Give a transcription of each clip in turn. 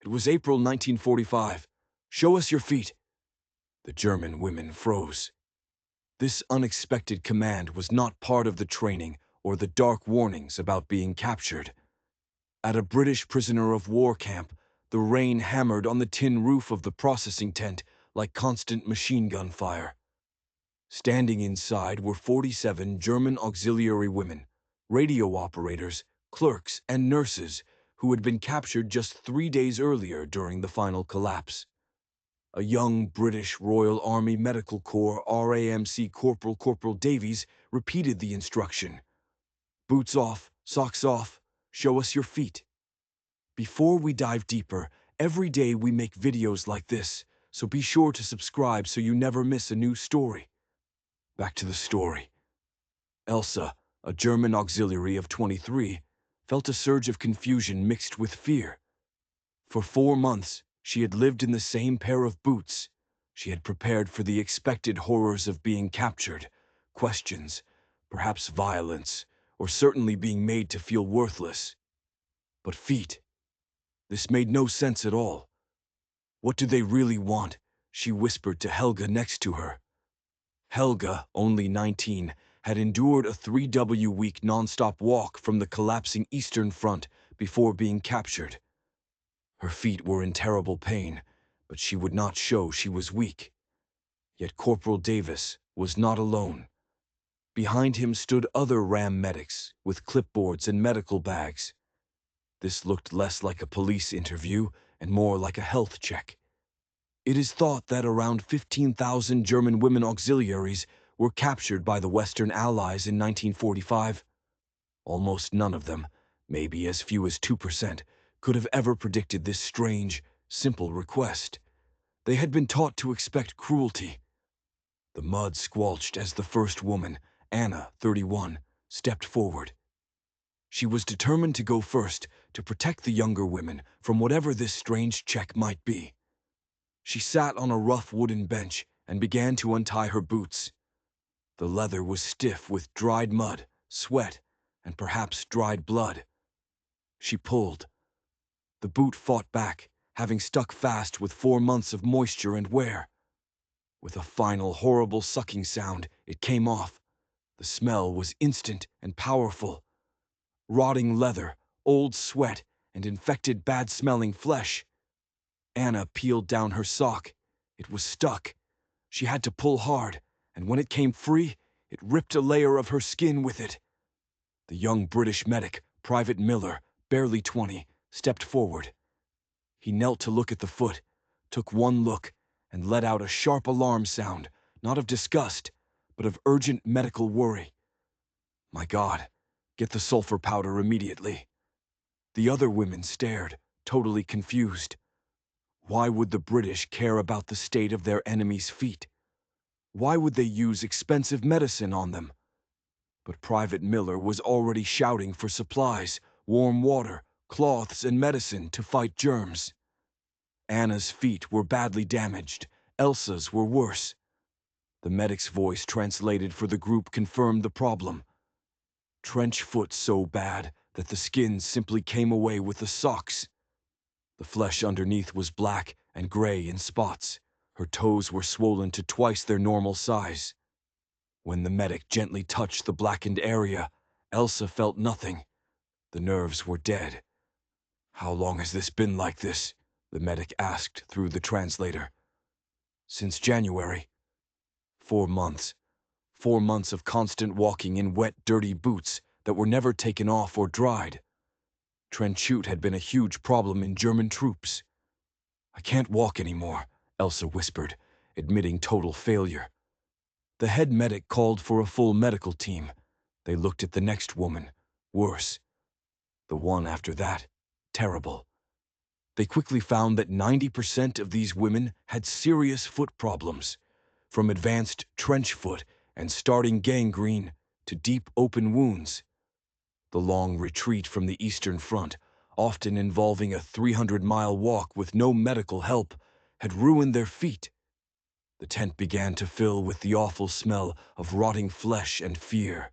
It was April 1945. Show us your feet. The German women froze. This unexpected command was not part of the training or the dark warnings about being captured. At a British prisoner of war camp, the rain hammered on the tin roof of the processing tent like constant machine gun fire. Standing inside were 47 German auxiliary women, radio operators, clerks, and nurses who had been captured just 3 days earlier during the final collapse. A young British Royal Army Medical Corps RAMC Corporal Davies repeated the instruction. Boots off, socks off, show us your feet. Before we dive deeper, every day we make videos like this, so be sure to subscribe so you never miss a new story. Back to the story. Elsa, a German auxiliary of 23, felt a surge of confusion mixed with fear. For 4 months, she had lived in the same pair of boots. She had prepared for the expected horrors of being captured, questions, perhaps violence, or certainly being made to feel worthless. But feet. This made no sense at all. What do they really want? She whispered to Helga next to her. Helga, only 19, had endured a 3-week non-stop walk from the collapsing Eastern Front before being captured. Her feet were in terrible pain, but she would not show she was weak. Yet Corporal Davis was not alone. Behind him stood other RAM medics with clipboards and medical bags. This looked less like a police interview and more like a health check. It is thought that around 15,000 German women auxiliaries were captured by the Western Allies in 1945. Almost none of them, maybe as few as 2%, could have ever predicted this strange, simple request. They had been taught to expect cruelty. The mud squelched as the first woman, Anna, 31, stepped forward. She was determined to go first to protect the younger women from whatever this strange check might be. She sat on a rough wooden bench and began to untie her boots. The leather was stiff with dried mud, sweat, and perhaps dried blood. She pulled. The boot fought back, having stuck fast with 4 months of moisture and wear. With a final horrible sucking sound, it came off. The smell was instant and powerful. Rotting leather, old sweat, and infected bad-smelling flesh. Anna peeled down her sock. It was stuck. She had to pull hard, and when it came free, it ripped a layer of her skin with it. The young British medic, Private Miller, barely 20, stepped forward. He knelt to look at the foot, took one look, and let out a sharp alarm sound, not of disgust, but of urgent medical worry. My God, get the sulfur powder immediately. The other women stared, totally confused. Why would the British care about the state of their enemies' feet? Why would they use expensive medicine on them? But Private Miller was already shouting for supplies, warm water, cloths, and medicine to fight germs. Anna's feet were badly damaged. Elsa's were worse. The medic's voice translated for the group confirmed the problem. Trench foot so bad that the skin simply came away with the socks. The flesh underneath was black and gray in spots. Her toes were swollen to twice their normal size. When the medic gently touched the blackened area, Elsa felt nothing. The nerves were dead. How long has this been like this? The medic asked through the translator. Since January. 4 months. 4 months of constant walking in wet, dirty boots that were never taken off or dried. Trenchute had been a huge problem in German troops. I can't walk anymore, Elsa whispered, admitting total failure. The head medic called for a full medical team. They looked at the next woman. Worse. The one after that. Terrible. They quickly found that 90% of these women had serious foot problems, from advanced trench foot and starting gangrene to deep open wounds. The long retreat from the Eastern Front, often involving a 300-mile walk with no medical help, had ruined their feet. The tent began to fill with the awful smell of rotting flesh and fear.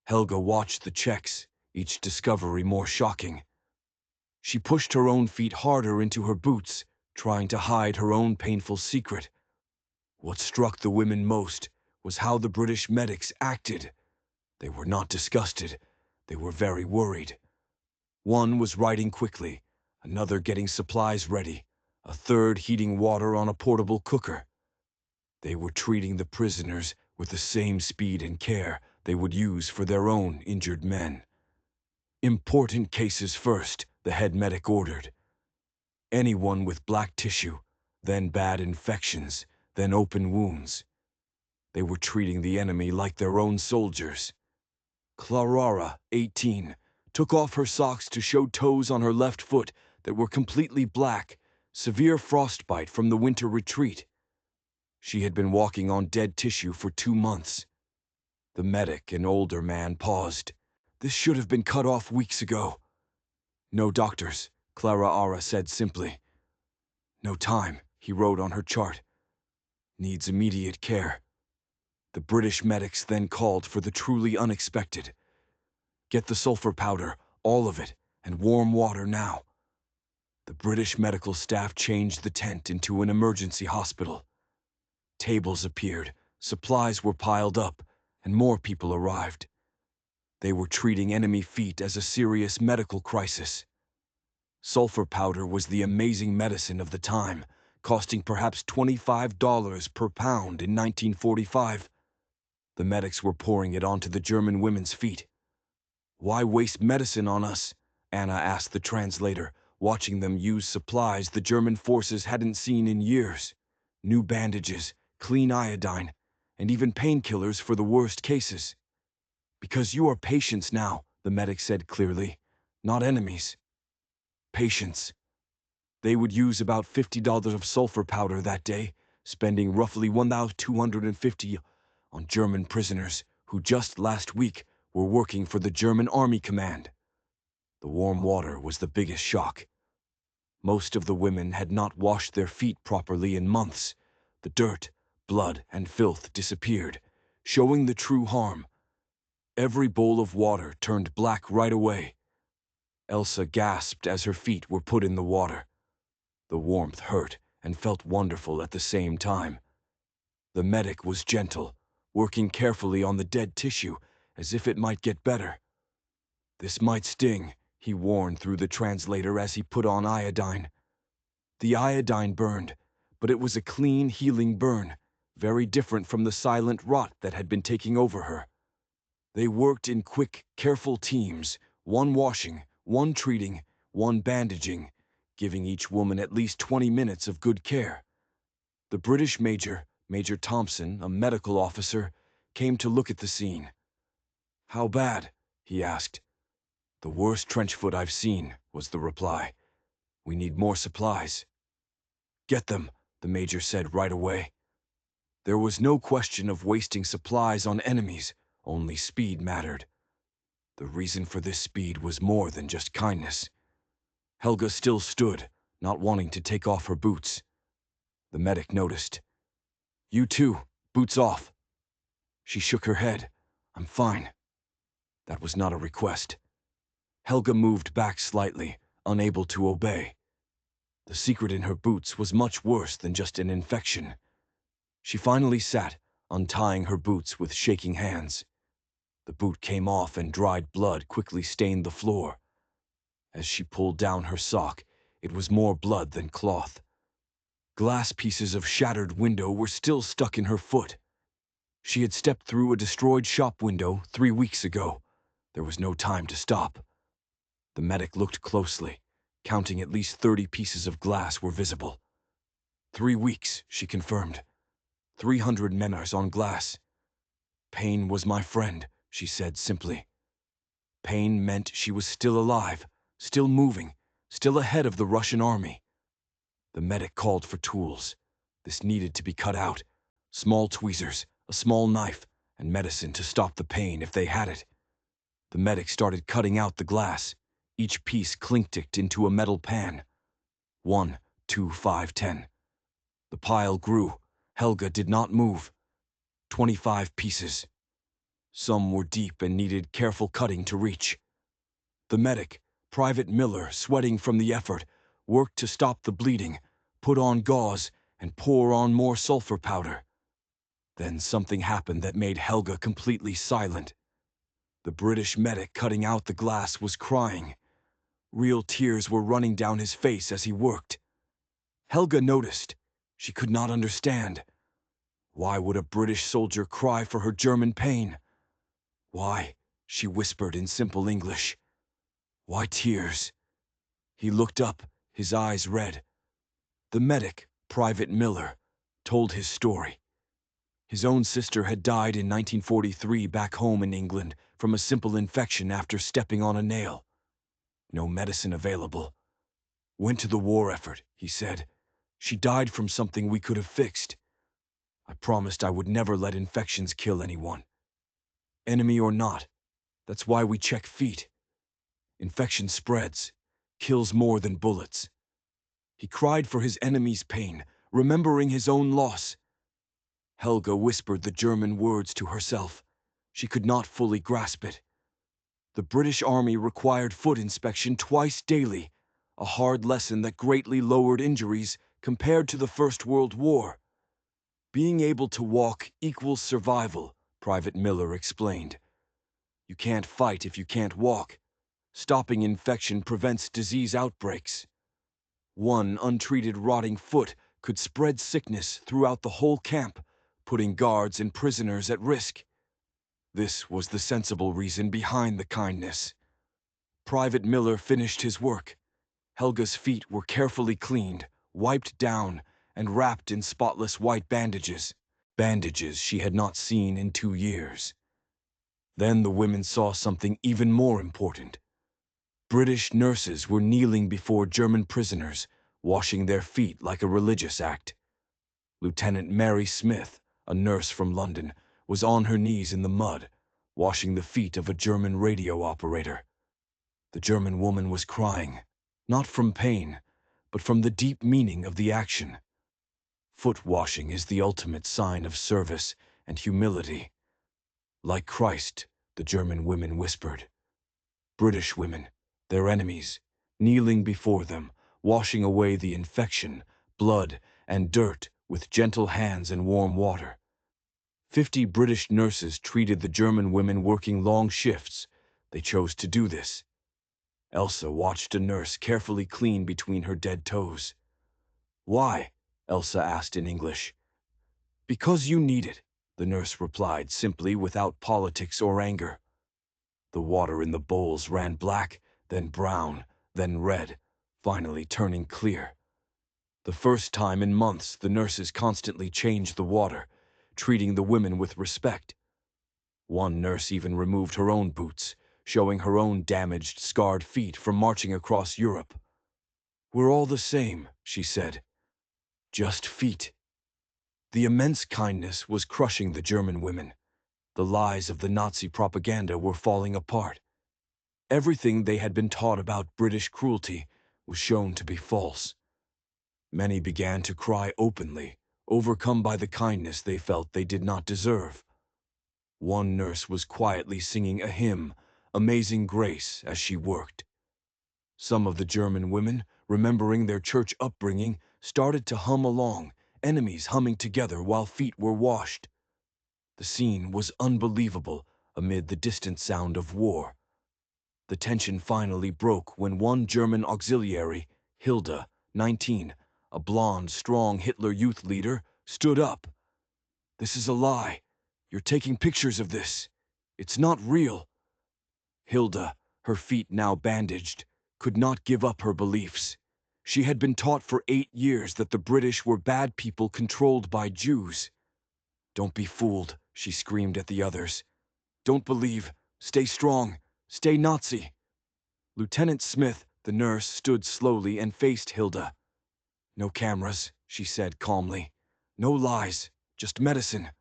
Helga watched the checks, each discovery more shocking. She pushed her own feet harder into her boots, trying to hide her own painful secret. What struck the women most was how the British medics acted. They were not disgusted. They were very worried. One was writing quickly, another getting supplies ready, a third heating water on a portable cooker. They were treating the prisoners with the same speed and care they would use for their own injured men. Important cases first, the head medic ordered. Anyone with black tissue, then bad infections, then open wounds. They were treating the enemy like their own soldiers. Clara, 18, took off her socks to show toes on her left foot that were completely black, severe frostbite from the winter retreat. She had been walking on dead tissue for 2 months. The medic, an older man, paused. This should have been cut off weeks ago. No doctors, Clara said simply. No time, he wrote on her chart. Needs immediate care. The British medics then called for the truly unexpected. Get the sulfur powder, all of it, and warm water now. The British medical staff changed the tent into an emergency hospital. Tables appeared, supplies were piled up, and more people arrived. They were treating enemy feet as a serious medical crisis. Sulfur powder was the amazing medicine of the time, costing perhaps $25 per pound in 1945. The medics were pouring it onto the German women's feet. Why waste medicine on us? Anna asked the translator, watching them use supplies the German forces hadn't seen in years. New bandages, clean iodine, and even painkillers for the worst cases. Because you are patients now, the medic said clearly, not enemies. Patients. They would use about $50 of sulfur powder that day, spending roughly $1,250 on German prisoners who just last week were working for the German Army Command. The warm water was the biggest shock. Most of the women had not washed their feet properly in months. The dirt, blood, and filth disappeared, showing the true harm. Every bowl of water turned black right away. Elsa gasped as her feet were put in the water. The warmth hurt and felt wonderful at the same time. The medic was gentle, working carefully on the dead tissue as if it might get better. This might sting, he warned through the translator as he put on iodine. The iodine burned, but it was a clean, healing burn, very different from the silent rot that had been taking over her. They worked in quick, careful teams, one washing, one treating, one bandaging, giving each woman at least 20 minutes of good care. The British Major, Major Thompson, a medical officer, came to look at the scene. How bad? He asked. The worst trench foot I've seen, was the reply. We need more supplies. Get them, the Major said right away. There was no question of wasting supplies on enemies, only speed mattered. The reason for this speed was more than just kindness. Helga still stood, not wanting to take off her boots. The medic noticed. You too, boots off. She shook her head. I'm fine. That was not a request. Helga moved back slightly, unable to obey. The secret in her boots was much worse than just an infection. She finally sat, untying her boots with shaking hands. The boot came off and dried blood quickly stained the floor. As she pulled down her sock, it was more blood than cloth. Glass pieces of shattered window were still stuck in her foot. She had stepped through a destroyed shop window 3 weeks ago. There was no time to stop. The medic looked closely, counting at least 30 pieces of glass were visible. 3 weeks, she confirmed. 300 menars on glass. Pain was my friend, she said simply. Pain meant she was still alive, still moving, still ahead of the Russian army. The medic called for tools. This needed to be cut out. Small tweezers, a small knife, and medicine to stop the pain if they had it. The medic started cutting out the glass. Each piece clinked into a metal pan. 1, 2, 5, 10. The pile grew. Helga did not move. 25 pieces. Some were deep and needed careful cutting to reach. The medic, Private Miller, sweating from the effort, worked to stop the bleeding, put on gauze, and pour on more sulfur powder. Then something happened that made Helga completely silent. The British medic cutting out the glass was crying. Real tears were running down his face as he worked. Helga noticed. She could not understand. Why would a British soldier cry for her German pain? Why, she whispered in simple English. Why tears? He looked up, his eyes red. The medic, Private Miller, told his story. His own sister had died in 1943 back home in England from a simple infection after stepping on a nail. No medicine available. Went to the war effort, he said. She died from something we could have fixed. I promised I would never let infections kill anyone. Enemy or not, that's why we check feet. Infection spreads, kills more than bullets. He cried for his enemy's pain, remembering his own loss. Helga whispered the German words to herself. She could not fully grasp it. The British Army required foot inspection twice daily, a hard lesson that greatly lowered injuries compared to the First World War. Being able to walk equals survival, Private Miller explained. You can't fight if you can't walk. Stopping infection prevents disease outbreaks. One untreated rotting foot could spread sickness throughout the whole camp, putting guards and prisoners at risk. This was the sensible reason behind the kindness. Private Miller finished his work. Helga's feet were carefully cleaned, wiped down, and wrapped in spotless white bandages. Bandages she had not seen in 2 years. Then the women saw something even more important. British nurses were kneeling before German prisoners, washing their feet like a religious act. Lieutenant Mary Smith, a nurse from London, was on her knees in the mud, washing the feet of a German radio operator. The German woman was crying, not from pain, but from the deep meaning of the action. Foot washing is the ultimate sign of service and humility. Like Christ, the German women whispered. British women, their enemies, kneeling before them, washing away the infection, blood, and dirt with gentle hands and warm water. 50 British nurses treated the German women working long shifts. They chose to do this. Elsa watched a nurse carefully clean between her dead toes. Why? Elsa asked in English. Because you need it, the nurse replied simply without politics or anger. The water in the bowls ran black, then brown, then red, finally turning clear. The first time in months the nurses constantly changed the water, treating the women with respect. One nurse even removed her own boots, showing her own damaged, scarred feet from marching across Europe. We're all the same, she said. Just feet. The immense kindness was crushing the German women. The lies of the Nazi propaganda were falling apart. Everything they had been taught about British cruelty was shown to be false. Many began to cry openly, overcome by the kindness they felt they did not deserve. One nurse was quietly singing a hymn, Amazing Grace, as she worked. Some of the German women, remembering their church upbringing, started to hum along, enemies humming together while feet were washed. The scene was unbelievable amid the distant sound of war. The tension finally broke when one German auxiliary, Hilda, 19, a blonde, strong Hitler Youth leader, stood up. This is a lie. You're taking pictures of this. It's not real. Hilda, her feet now bandaged, could not give up her beliefs. She had been taught for 8 years that the British were bad people controlled by Jews. Don't be fooled, she screamed at the others. Don't believe. Stay strong. Stay Nazi. Lieutenant Smith, the nurse, stood slowly and faced Hilda. No cameras, she said calmly. No lies, just medicine.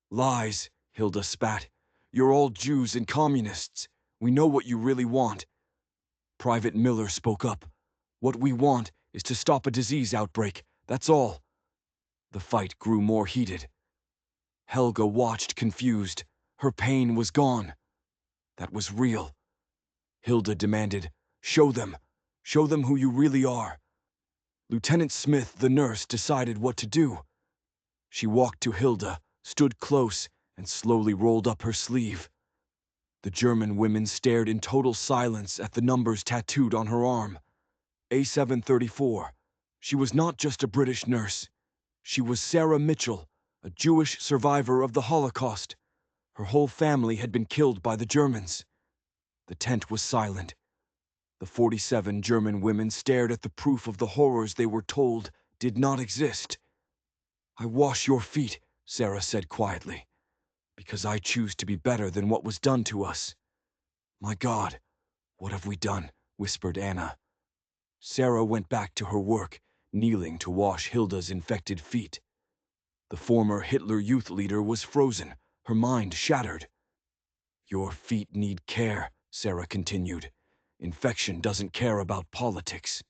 Lies, Hilda spat. You're all Jews and communists. We know what you really want. Private Miller spoke up. What we want is to stop a disease outbreak, that's all. The fight grew more heated. Helga watched confused. Her pain was gone. That was real. Hilda demanded, Show them. Show them who you really are. Lieutenant Smith, the nurse, decided what to do. She walked to Hilda, stood close, and slowly rolled up her sleeve. The German women stared in total silence at the numbers tattooed on her arm. A734. She was not just a British nurse. She was Sarah Mitchell, a Jewish survivor of the Holocaust. Her whole family had been killed by the Germans. The tent was silent. The 47 German women stared at the proof of the horrors they were told did not exist. "I wash your feet," Sarah said quietly, "because I choose to be better than what was done to us." "My God, what have we done?" whispered Anna. Sarah went back to her work, kneeling to wash Hilda's infected feet. The former Hitler Youth leader was frozen, her mind shattered. "Your feet need care," Sarah continued. "Infection doesn't care about politics."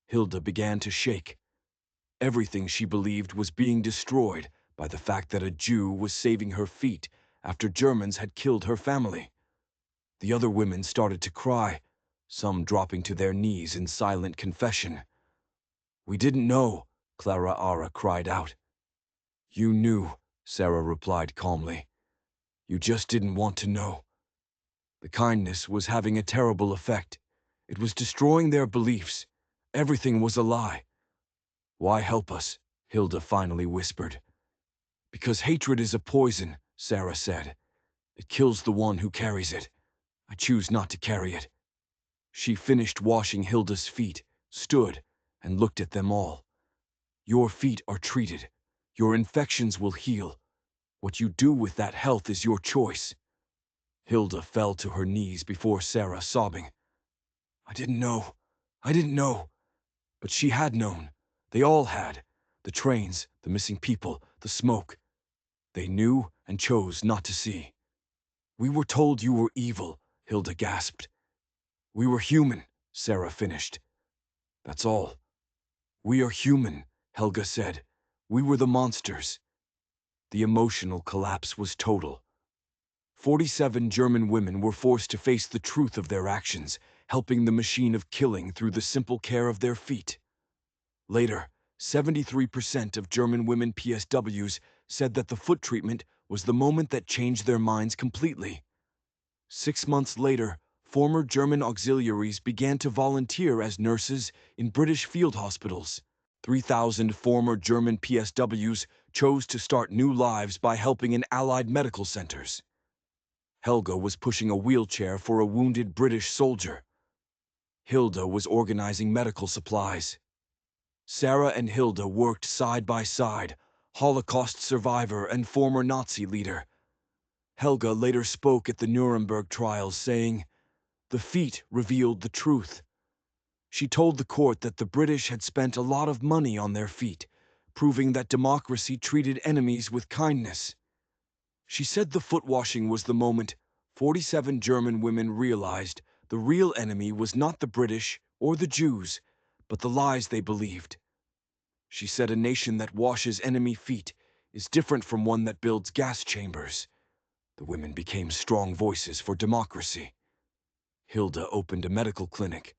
Hilda began to shake. Everything she believed was being destroyed by the fact that a Jew was saving her feet after Germans had killed her family. The other women started to cry, some dropping to their knees in silent confession. "We didn't know," Clara Ara cried out. "You knew," Sarah replied calmly. "You just didn't want to know." The kindness was having a terrible effect. It was destroying their beliefs. Everything was a lie. "Why help us?" Hilda finally whispered. "Because hatred is a poison," Sarah said. "It kills the one who carries it. I choose not to carry it." She finished washing Hilda's feet, stood, and looked at them all. "Your feet are treated. Your infections will heal. What you do with that health is your choice." Hilda fell to her knees before Sarah, sobbing. "I didn't know. I didn't know." But she had known. They all had. The trains, the missing people, the smoke. They knew and chose not to see. "We were told you were evil," Hilda gasped. "We were human," Sarah finished. "That's all." "We are human," Helga said. "We were the monsters." The emotional collapse was total. 47 German women were forced to face the truth of their actions, helping the machine of killing through the simple care of their feet. Later, 73% of German women PSWs said that the foot treatment was the moment that changed their minds completely. 6 months later, former German auxiliaries began to volunteer as nurses in British field hospitals. 3,000 former German PSWs chose to start new lives by helping in Allied medical centers. Helga was pushing a wheelchair for a wounded British soldier. Hilda was organizing medical supplies. Sarah and Hilda worked side by side, Holocaust survivor and former Nazi leader. Helga later spoke at the Nuremberg trials, saying, "The feet revealed the truth." She told the court that the British had spent a lot of money on their feet, proving that democracy treated enemies with kindness. She said the foot washing was the moment 47 German women realized the real enemy was not the British or the Jews, but the lies they believed. She said a nation that washes enemy feet is different from one that builds gas chambers. The women became strong voices for democracy. Hilda opened a medical clinic.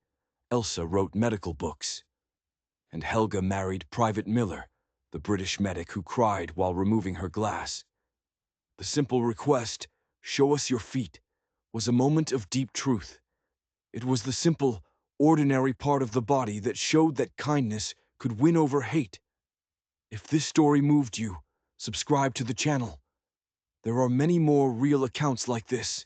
Elsa wrote medical books. And Helga married Private Miller, the British medic who cried while removing her glass. The simple request, "Show us your feet," was a moment of deep truth. It was the simple, ordinary part of the body that showed that kindness could win over hate. If this story moved you, subscribe to the channel. There are many more real accounts like this.